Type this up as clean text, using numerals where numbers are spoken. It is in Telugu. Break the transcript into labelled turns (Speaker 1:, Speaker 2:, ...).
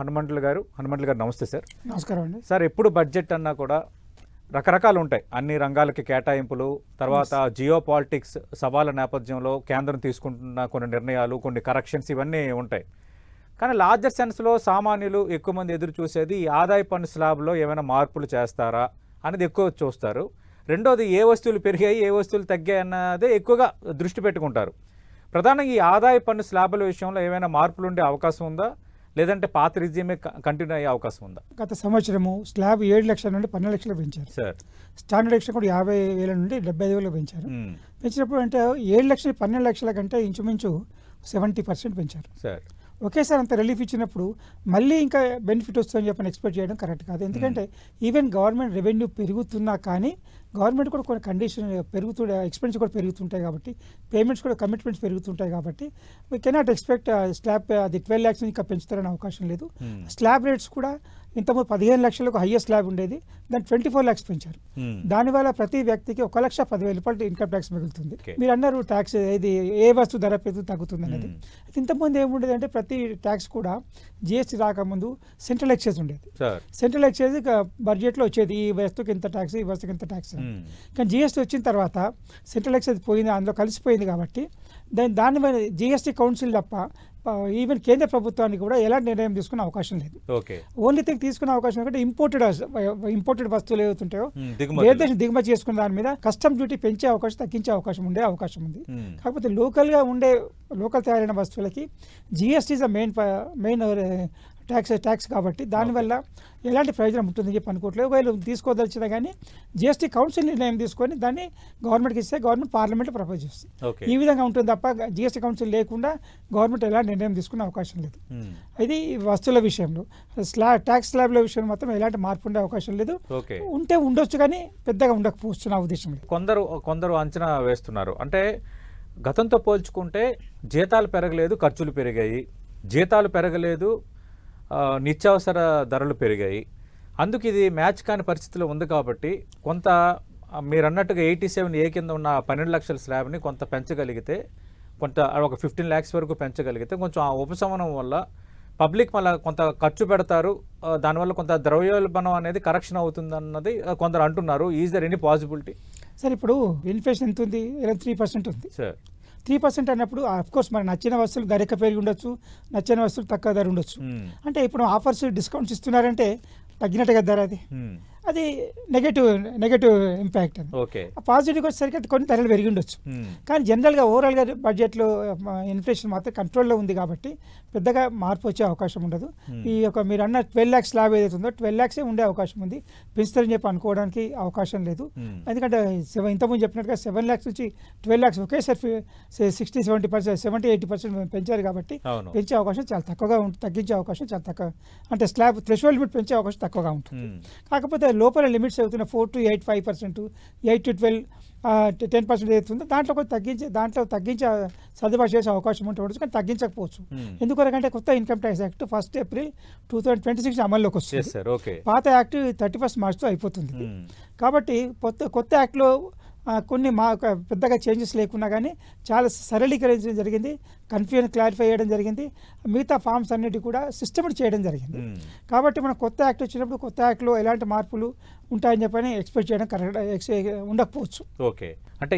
Speaker 1: హనుమంతులు గారు నమస్తే సార్.
Speaker 2: నమస్కారం అండి.
Speaker 1: సార్, ఎప్పుడు బడ్జెట్ అన్నా కూడా రకరకాలు ఉంటాయి. అన్ని రంగాలకి కేటాయింపులు, తర్వాత జియో పాలిటిక్స్ సవాళ్ళ నేపథ్యంలో కేంద్రం తీసుకుంటున్న కొన్ని నిర్ణయాలు, కొన్ని కరెక్షన్స్ ఇవన్నీ ఉంటాయి. కానీ లార్జర్ సెన్స్లో సామాన్యులు ఎక్కువ మంది ఎదురు చూసేది ఈ ఆదాయ పన్ను స్లాబ్లో ఏమైనా మార్పులు చేస్తారా అనేది ఎక్కువ చూస్తారు. రెండోది ఏ వస్తువులు పెరిగాయి, ఏ వస్తువులు తగ్గాయి అన్నదే ఎక్కువగా దృష్టి పెట్టుకుంటారు. ప్రధానంగా ఈ ఆదాయ పన్ను స్లాబుల విషయంలో ఏమైనా మార్పులు ఉండే అవకాశం ఉందా, లేదంటే పాత రిజిమే కంటిన్యూ అయ్యే అవకాశం ఉందా?
Speaker 2: గత సంవత్సరము స్లాబ్ 7 లక్షల నుండి 12 లక్షలు పెంచారు
Speaker 1: సార్.
Speaker 2: స్టాండర్డ్ ఎక్షన్ కూడా 50,000 నుండి 75,000 పెంచారు. పెంచినప్పుడు అంటే 7 లక్షలు 12 లక్షల కంటే ఇంచుమించు 70% పెంచారు.
Speaker 1: సార్,
Speaker 2: ఒకేసారి అంత రిలీఫ్ ఇచ్చినప్పుడు మళ్ళీ ఇంకా బెనిఫిట్ వస్తుందని చెప్పని ఎక్స్పెక్ట్ చేయడం కరెక్ట్ కాదు. ఎందుకంటే ఈవెన్ గవర్నమెంట్ రెవెన్యూ పెరుగుతున్నా కానీ గవర్నమెంట్ కూడా కొన్ని కండిషన్ ఎక్స్పెన్స్ కూడా పెరుగుతుంటాయి కాబట్టి, పేమెంట్స్ కూడా కమిట్మెంట్స్ పెరుగుతుంటాయి కాబట్టి వీ కెనాట్ ఎక్స్పెక్ట్ స్లాబ్ అది 12 lakhs ఇంకా పెంచుతారనే అవకాశం లేదు. స్లాబ్ రేట్స్ కూడా ఇంతకుముందు 15 లక్షలకు హైయెస్ట్ స్లాబ్ ఉండేది, దాన్ని 24 lakhs పెంచారు. దానివల్ల ప్రతి వ్యక్తికి 1,10,000 రూపాయలు ఇన్కమ్ ట్యాక్స్ మిగులుతుంది. మీరు అన్నారు ట్యాక్స్ ఇది ఏ వస్తువు ధర తగ్గుతుంది అనేది. ఇంతకుముందు ఏముండేది అంటే ప్రతి ట్యాక్స్ కూడా జిఎస్టీ రాకముందు సెంట్రల్ ఎక్సైజ్ ఉండేది. సెంట్రల్ ఎక్సైజ్ బడ్జెట్లో వచ్చేది, ఈ వస్తువుకి ఇంత ట్యాక్స్, ఈ వస్తువుకి ఇంత ట్యాక్స్. కానీ జిఎస్టీ వచ్చిన తర్వాత సెంట్రల్ ఎక్సైజ్ పోయింది, అందులో కలిసిపోయింది కాబట్టి దాని మీద జిఎస్టీ కౌన్సిల్ తప్ప ఈవెన్ కేంద్ర ప్రభుత్వానికి కూడా ఎలాంటి నిర్ణయం తీసుకునే అవకాశం లేదు. ఓన్లీ థింగ్ తీసుకునే అవకాశం ఏంటంటే ఇంపోర్టెడ్ వస్తువులు ఏవైతుంటాయో దేశం దిగుమతి చేసుకున్న దాని మీద కస్టమ్ డ్యూటీ పెంచే అవకాశం, తగ్గించే అవకాశం ఉంది. కాకపోతే లోకల్ తయారైన వస్తువులకి GST is the main tax కాబట్టి దానివల్ల ఎలాంటి ప్రయోజనం ఉంటుందని చెప్పి అనుకోవట్లేదు. ఒకవేళ తీసుకోదలిచినా కానీ జిఎస్టీ కౌన్సిల్ నిర్ణయం తీసుకొని దాన్ని గవర్నమెంట్కి ఇస్తే గవర్నమెంట్ పార్లమెంట్లో ప్రపోజ్ చేస్తుంది. ఈ విధంగా ఉంటుంది తప్ప జిఎస్టీ కౌన్సిల్ లేకుండా గవర్నమెంట్ ఎలాంటి నిర్ణయం తీసుకునే అవకాశం లేదు. ఇది వస్తువుల విషయంలో. ట్యాక్స్ స్లాబ్ల విషయంలో మాత్రం ఎలాంటి మార్పు ఉండే అవకాశం లేదు. ఉంటే ఉండొచ్చు కానీ పెద్దగా ఉండకపోవచ్చు నా ఉద్దేశం.
Speaker 1: కొందరు అంచనా వేస్తున్నారు, అంటే గతంతో పోల్చుకుంటే జీతాలు పెరగలేదు, ఖర్చులు పెరిగాయి. జీతాలు పెరగలేదు, నిత్యావసర ధరలు పెరిగాయి. అందుకు ఇది మ్యాచ్ కాని పరిస్థితిలో ఉంది కాబట్టి కొంత మీరు అన్నట్టుగా 87A కింద ఉన్న 12 లక్షల స్లాబ్ని కొంత పెంచగలిగితే, కొంత ఒక 15 lakhs వరకు పెంచగలిగితే కొంచెం ఆ ఉపశమనం వల్ల పబ్లిక్ మళ్ళీ కొంత ఖర్చు పెడతారు, దానివల్ల కొంత ద్రవ్యోల్బణం అనేది కరెక్షన్ అవుతుంది అన్నది కొందరు అంటున్నారు. Is there any possibility?
Speaker 2: Sir, ఇప్పుడు ఇన్ఫ్లేషన్ ఎంత ఉంది? 3% ఉంది సార్. 3% అన్నప్పుడు కోర్స్ మరి నచ్చిన వస్తువులు ధర ఎక్కువ పెరిగి ఉండొచ్చు, నచ్చిన వస్తువులు తక్కువ ధర ఉండొచ్చు. అంటే ఇప్పుడు ఆఫర్స్ డిస్కౌంట్స్ ఇస్తున్నారంటే తగ్గినట్టుగా ధర అది నెగటివ్ ఇంపాక్ట్. అది పాజిటివ్గా వచ్చేసరికి అది కొన్ని ధరలు పెరిగి ఉండొచ్చు. కానీ జనరల్గా ఓవరాల్గా బడ్జెట్లో ఇన్ఫ్లేషన్ మాత్రం కంట్రోల్లో ఉంది కాబట్టి పెద్దగా మార్పు వచ్చే అవకాశం ఉండదు. ఈ యొక్క మీరు అన్న 12 lakhs స్లాబ్ ఏదైతే ఉందో 12 lakhs ఉండే అవకాశం ఉంది. పెంచుతారని చెప్పి అనుకోవడానికి అవకాశం లేదు. ఎందుకంటే ఇంతకుముందు చెప్పినట్టుగా 7 lakhs నుంచి 12 lakhs ఒకేసారి 60-70%, 70-80% పెంచారు కాబట్టి పెంచే అవకాశం చాలా తక్కువగా ఉంటుంది, తగ్గించే అవకాశం చాలా తక్కువ. అంటే స్లాబ్ థ్రెషోల్డ్ లిమిట్ పెంచే అవకాశం తక్కువగా ఉంటుంది. కాకపోతే లోపల లిమిట్స్ అవుతున్న 4 to 8, 5%, 8 to 12, 10% అవుతుందో దాంట్లో తగ్గించే సర్దుబాటు చేసే అవకాశం ఉండవచ్చు. కానీ తగ్గించకపోవచ్చు. ఎందుకంటే కొత్త ఇన్కమ్ ట్యాక్స్ యాక్ట్ 1 April 2026 అమల్లోకి వస్తుంది. పాత యాక్ట్ 31 March అయిపోతుంది. కాబట్టి కొత్త యాక్ట్లో కొన్ని పెద్దగా చేంజెస్ లేకున్నా కానీ చాలా సరళీకరించడం జరిగింది, కన్ఫ్యూజన్ క్లారిఫై చేయడం జరిగింది, మిగతా ఫార్మ్స్ అన్నిటి కూడా సిస్టమేటిక్ చేయడం జరిగింది. కాబట్టి మనం కొత్త యాక్ట్ వచ్చినప్పుడు కొత్త యాక్ట్లో ఎలాంటి మార్పులు ఉంటాయని చెప్పని ఎక్స్పెక్ట్ చేయడం కరెక్ట్ ఉండకపోవచ్చు.
Speaker 1: అంటే